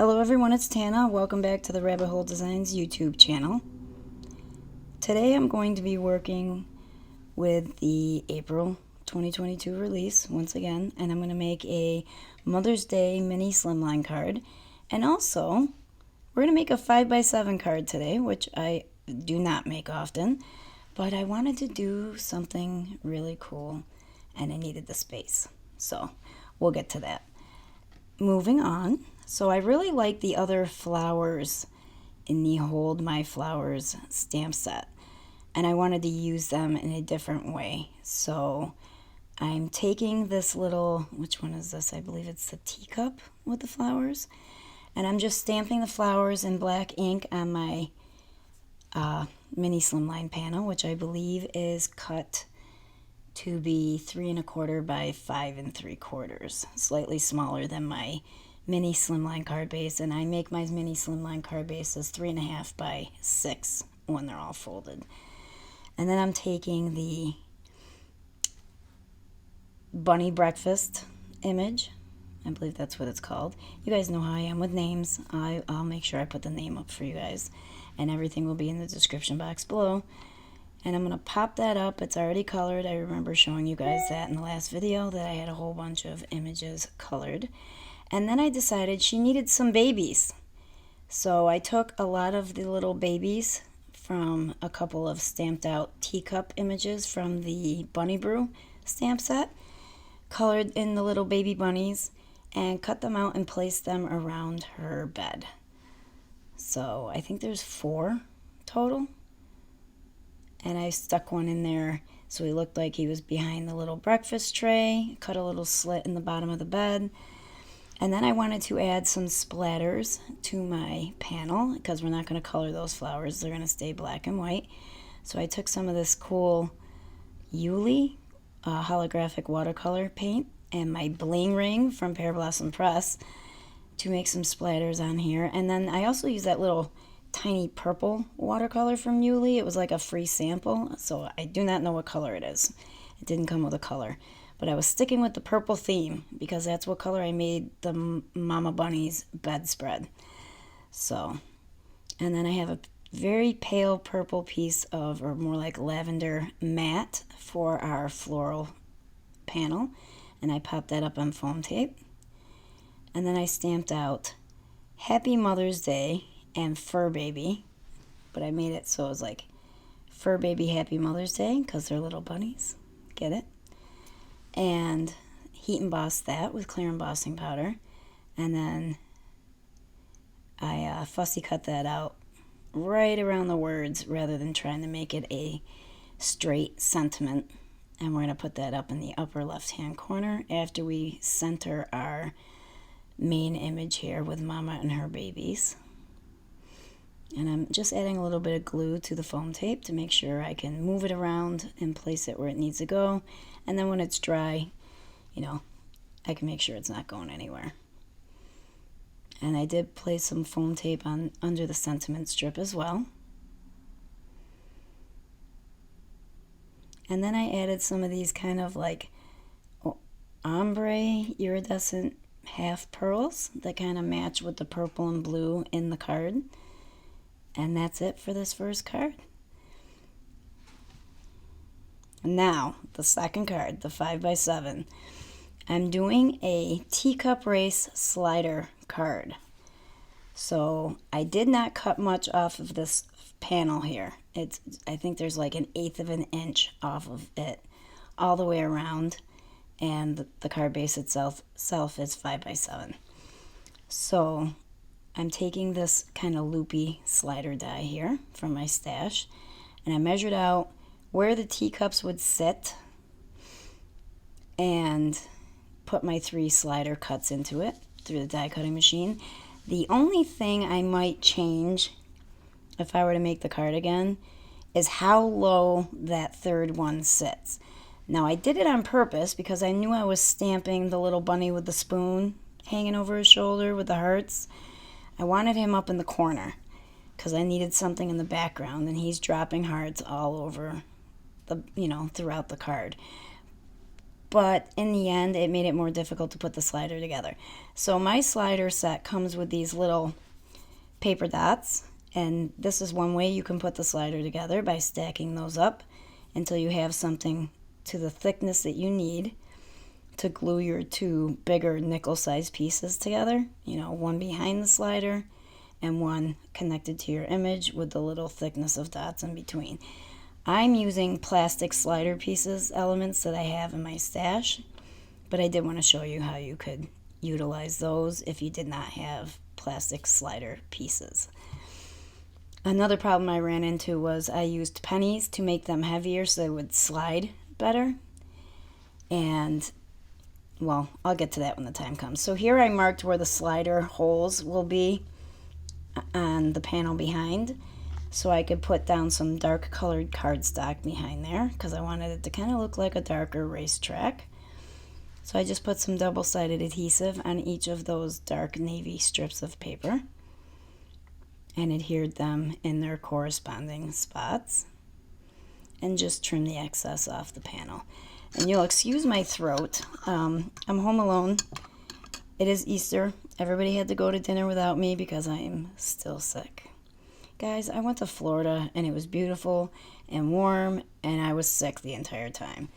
Hello everyone, it's Tana. Welcome back to the Rabbit Hole Designs YouTube channel. Today I'm going to be working with the April 2022 release once again, and I'm going to make a Mother's Day mini slimline card. And also, we're going to make a 5x7 card today, which I do not make often, but I wanted to do something really cool and I needed the space. So, we'll get to that. Moving on. So I really like the other flowers in the Hold My Flowers stamp set, and I wanted to use them in a different way. So I'm taking this little, which one is this? I believe it's the teacup with the flowers, and I'm just stamping the flowers in black ink on my mini slimline panel, which I believe is cut to be 3 1/4 by 5 3/4, slightly smaller than my mini slimline card base, and I make my mini slimline card bases 3 1/2 by 6 when they're all folded. And then I'm taking the bunny breakfast image. I believe that's what it's called. You guys know how I am with names. I'll make sure I put the name up for you guys, and everything will be in the description box below. And I'm going to pop that up. It's already colored. I remember showing you guys that in the last video, that I had a whole bunch of images colored. And then I decided she needed some babies. So I took a lot of the little babies from a couple of stamped out teacup images from the Bunny Brew stamp set, colored in the little baby bunnies, and cut them out and placed them around her bed. So I think there's 4 total. And I stuck one in there so he looked like he was behind the little breakfast tray, cut a little slit in the bottom of the bed. And then I wanted to add some splatters to my panel because we're not going to color those flowers. They're going to stay black and white. So I took some of this cool Yuli holographic watercolor paint and my bling ring from Pear Blossom Press to make some splatters on here. And then I also used that little tiny purple watercolor from Yuli. It was like a free sample, so I do not know what color it is. It didn't come with a color. But I was sticking with the purple theme because that's what color I made the Mama Bunny's bedspread. So, and then I have a very pale purple piece of, or more like lavender matte for our floral panel. And I popped that up on foam tape. And then I stamped out Happy Mother's Day and Fur Baby. But I made it so it was like Fur Baby Happy Mother's Day because they're little bunnies. Get it? And heat embossed that with clear embossing powder, and then I fussy cut that out right around the words rather than trying to make it a straight sentiment. And we're going to put that up in the upper left hand corner after we center our main image here with Mama and her babies. And I'm just adding a little bit of glue to the foam tape to make sure I can move it around and place it where it needs to go. And then when it's dry, you know, I can make sure it's not going anywhere. And I did place some foam tape on under the sentiment strip as well. And then I added some of these kind of like ombre iridescent half pearls that kind of match with the purple and blue in the card. And that's it for this first card. Now, the second card, the 5x7. I'm doing a teacup race slider card. So I did not cut much off of this panel here. I think there's like 1/8 of an inch off of it all the way around. And the card base itself is 5x7. So I'm taking this kind of loopy slider die here from my stash, and I measured out where the teacups would sit and put my 3 slider cuts into it through the die cutting machine. The only thing I might change if I were to make the card again is how low that third one sits. Now I did it on purpose because I knew I was stamping the little bunny with the spoon hanging over his shoulder with the hearts. I wanted him up in the corner because I needed something in the background, and he's dropping hearts all over the, throughout the card. but in the end it made it more difficult to put the slider together. So my slider set comes with these little paper dots, and this is one way you can put the slider together, by stacking those up until you have something to the thickness that you need to glue your two bigger nickel-sized pieces together. You know, one behind the slider and one connected to your image with the little thickness of dots in between. I'm using plastic slider pieces, elements that I have in my stash, but I did want to show you how you could utilize those if you did not have plastic slider pieces. Another problem I ran into was I used pennies to make them heavier so they would slide better. And, well, I'll get to that when the time comes. So here I marked where the slider holes will be on the panel behind, so I could put down some dark colored cardstock behind there because I wanted it to kind of look like a darker racetrack. So I just put some double-sided adhesive on each of those dark navy strips of paper and adhered them in their corresponding spots, and just trim the excess off the panel. And you'll excuse my throat. I'm home alone. It is Easter. Everybody had to go to dinner without me because I am still sick. Guys, I went to Florida and it was beautiful and warm, and I was sick the entire time.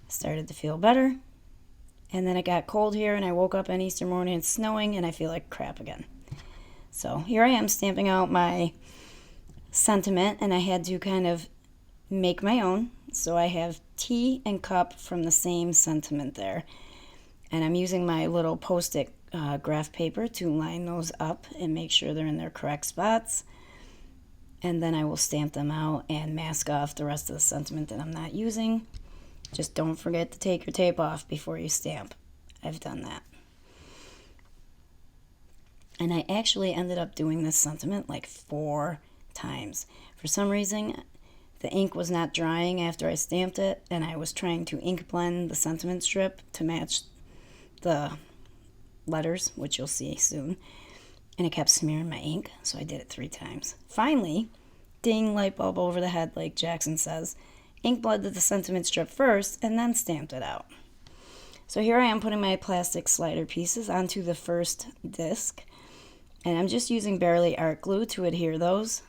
I started to feel better, and then it got cold here, and I woke up on Easter morning, it's snowing, and I feel like crap again. So here I am stamping out my sentiment, and I had to kind of make my own. So I have tea and cup from the same sentiment there. And I'm using my little Post-it graph paper to line those up and make sure they're in their correct spots. And then I will stamp them out and mask off the rest of the sentiment that I'm not using. Just don't forget to take your tape off before you stamp. I've done that. And I actually ended up doing this sentiment like 4 times. For some reason, the ink was not drying after I stamped it, and I was trying to ink blend the sentiment strip to match the letters, which you'll see soon. And it kept smearing my ink, so I did it 3 times. Finally, ding, light bulb over the head, like Jackson says, ink blended the sentiment strip first and then stamped it out. So here I am putting my plastic slider pieces onto the first disc. And I'm just using Barely Art glue to adhere those.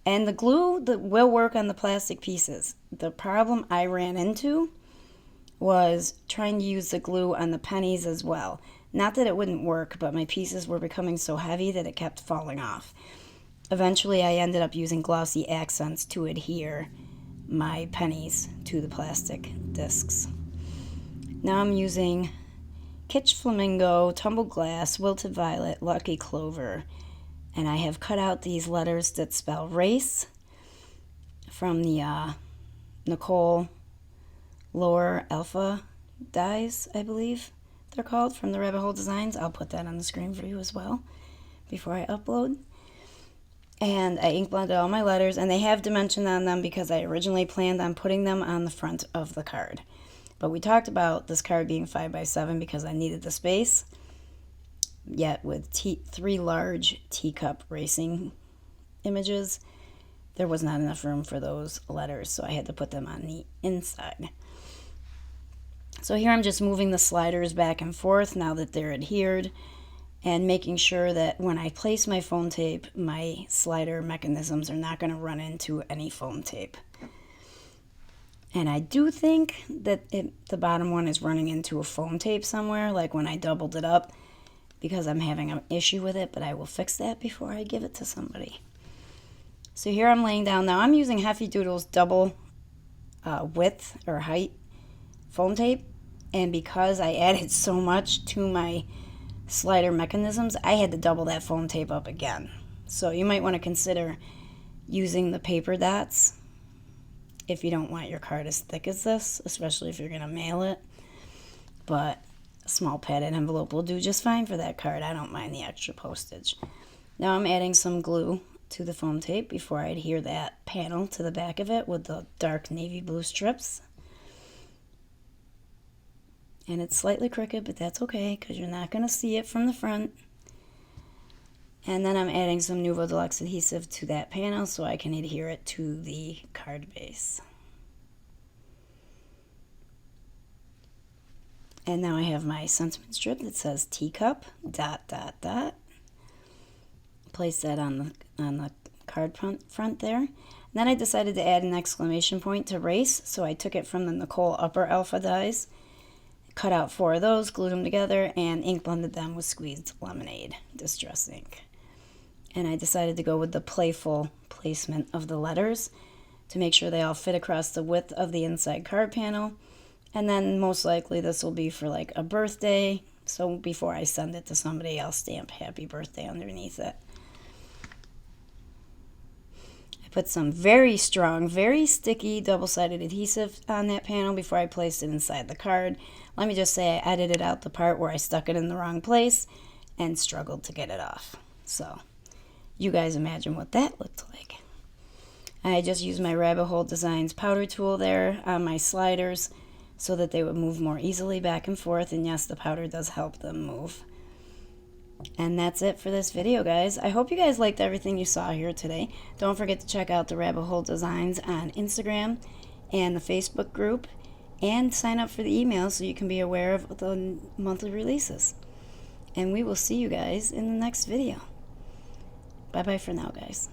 And the glue that will work on the plastic pieces. The problem I ran into was trying to use the glue on the pennies as well. Not that it wouldn't work, but my pieces were becoming so heavy that it kept falling off. Eventually I ended up using glossy accents to adhere my pennies to the plastic discs. Now I'm using Kitsch Flamingo, Tumbled Glass, Wilted Violet, Lucky Clover, and I have cut out these letters that spell race from the Nicole Lower Alpha dies, I believe they're called, from the Rabbit Hole Designs. I'll put that on the screen for you as well before I upload. And I ink blended all my letters, and they have dimension on them because I originally planned on putting them on the front of the card. But we talked about this card being 5x7 because I needed the space. Yet with 3 large teacup racing images, there was not enough room for those letters, so I had to put them on the inside. So here I'm just moving the sliders back and forth now that they're adhered, and making sure that when I place my foam tape, my slider mechanisms are not going to run into any foam tape. And I do think that the bottom one is running into a foam tape somewhere, like when I doubled it up, because I'm having an issue with it, but I will fix that before I give it to somebody. So here I'm laying down. Now I'm using Hefty Doodle's double width or height foam tape, and because I added so much to my slider mechanisms, I had to double that foam tape up again. So you might want to consider using the paper dots if you don't want your card as thick as this, especially if you're going to mail it. But a small padded envelope will do just fine for that card. I don't mind the extra postage. Now I'm adding some glue to the foam tape before I adhere that panel to the back of it with the dark navy blue strips. And it's slightly crooked, but that's okay because you're not going to see it from the front. And then I'm adding some Nuvo Deluxe adhesive to that panel so I can adhere it to the card base. And now I have my sentiment strip that says teacup, ... Place that on the card front there. And then I decided to add an exclamation point to race, so I took it from the Nicole Upper Alpha dies, cut out 4 of those, glued them together, and ink blended them with squeezed lemonade, distress ink. And I decided to go with the playful placement of the letters to make sure they all fit across the width of the inside card panel. And then most likely this will be for like a birthday, so before I send it to somebody, I'll stamp happy birthday underneath it. I put some very strong, very sticky double-sided adhesive on that panel before I placed it inside the card. Let me just say I edited out the part where I stuck it in the wrong place and struggled to get it off. So you guys imagine what that looked like. I just used my Rabbit Hole Designs powder tool there on my sliders so that they would move more easily back and forth, and yes, the powder does help them move. And that's it for this video, guys. I hope you guys liked everything you saw here today. Don't forget to check out the Rabbit Hole Designs on Instagram and the Facebook group, and sign up for the email so you can be aware of the monthly releases. And we will see you guys in the next video. Bye-bye for now, guys.